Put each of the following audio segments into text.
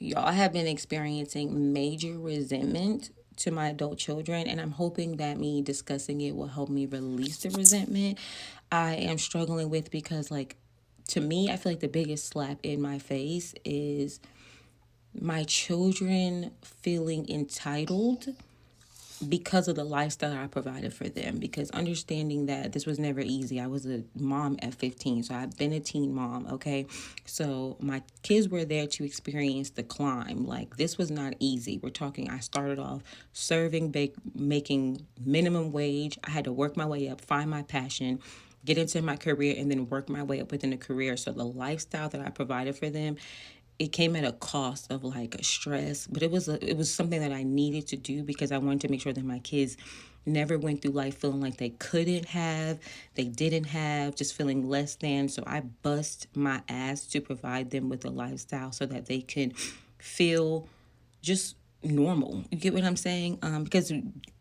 Y'all have been experiencing major resentment to my adult children, and I'm hoping that me discussing it will help me release the resentment I am struggling with because, like, to me, I feel like the biggest slap in my face is my children feeling entitled because of the lifestyle I provided for them. Because understanding that this was never easy. I was a mom at 15, so I've been a teen mom, okay? So my kids were there to experience the climb. Like, this was not easy. We're talking, I started off serving, making minimum wage. I had to work my way up, find my passion, get into my career, and then work my way up within the career. So the lifestyle that I provided for them, it came at a cost of like stress, but it was something that I needed to do because I wanted to make sure that my kids never went through life feeling like they couldn't have, they didn't have, just feeling less than. So I bust my ass to provide them with a lifestyle so that they could feel just normal. You get what I'm saying? Because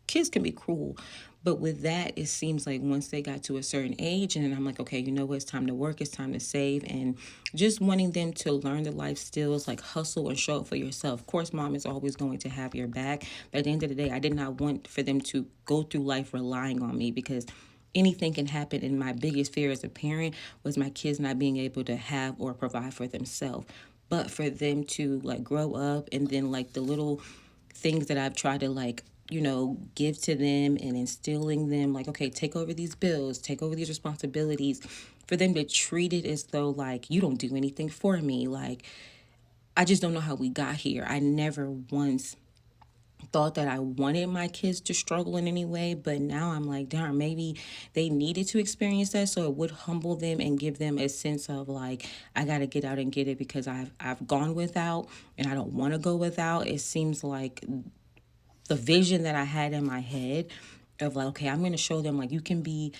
kids can be cruel. But with that, it seems like once they got to a certain age, and then I'm like, okay, you know what? It's time to work. It's time to save. And just wanting them to learn the life skills, like hustle and show up for yourself. Of course, mom is always going to have your back. But at the end of the day, I did not want for them to go through life relying on me because anything can happen. And my biggest fear as a parent was my kids not being able to have or provide for themselves. But for them to like grow up and then like the little things that I've tried to like, give to them and instilling them like, okay, take over these bills, take over these responsibilities, for them to treat it as though like you don't do anything for me. Like, I just don't know how we got here. I never once thought that I wanted my kids to struggle in any way, but now I'm like, darn, maybe they needed to experience that so it would humble them and give them a sense of like, I got to get out and get it because I've gone without and I don't want to go without. It seems like the vision that I had in my head of like, okay, I'm going to show them like you can be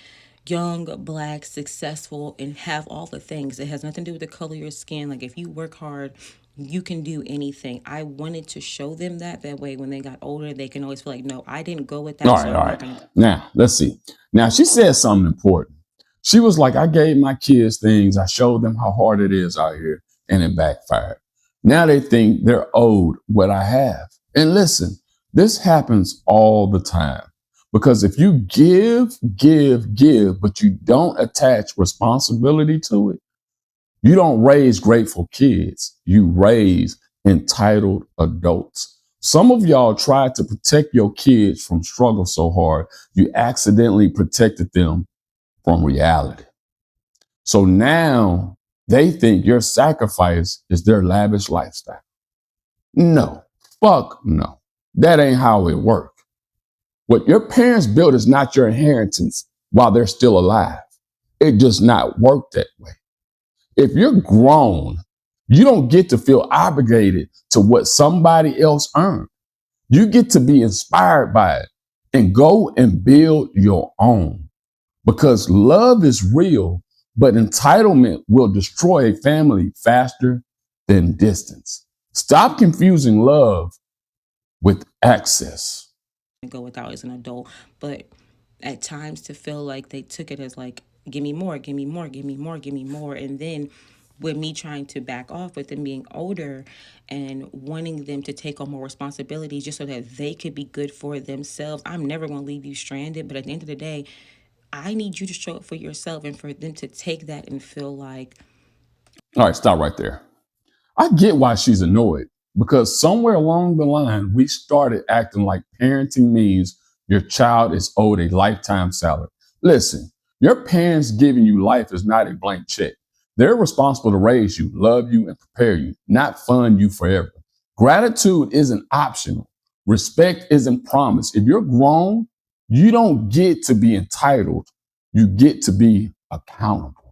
young, black, successful, and have all the things. It has nothing to do with the color of your skin. Like, if you work hard, you can do anything. I wanted to show them that. That way, when they got older, they can always feel like, no, I didn't go with All that, so right, all I'm not right. going to. Now, let's see. Now, she said something important. She was like, I gave my kids things. I showed them how hard it is out here, and it backfired. Now they think they're owed what I have. And listen, this happens all the time. Because if you give, but you don't attach responsibility to it, you don't raise grateful kids. You raise entitled adults. Some of y'all tried to protect your kids from struggle so hard, you accidentally protected them from reality. So now they think your sacrifice is their lavish lifestyle. No, fuck no. That ain't how it works. What your parents built is not your inheritance while they're still alive. It does not work that way. If you're grown, you don't get to feel obligated to what somebody else earned. You get to be inspired by it and go and build your own because love is real, but entitlement will destroy a family faster than distance. Stop confusing love with access. Go without as an adult, but at times to feel like they took it as like, give me more, give me more, give me more, give me more. And then with me trying to back off with them being older and wanting them to take on more responsibilities just so that they could be good for themselves. I'm never going to leave you stranded, but at the end of the day, I need you to show up for yourself and for them to take that and feel like, All right, stop right there. I get why she's annoyed because somewhere along the line, we started acting like parenting means your child is owed a lifetime salary. Listen, your parents giving you life is not a blank check. They're responsible to raise you, love you, and prepare you, not fund you forever. Gratitude isn't optional. Respect isn't promised. If you're grown, you don't get to be entitled. You get to be accountable.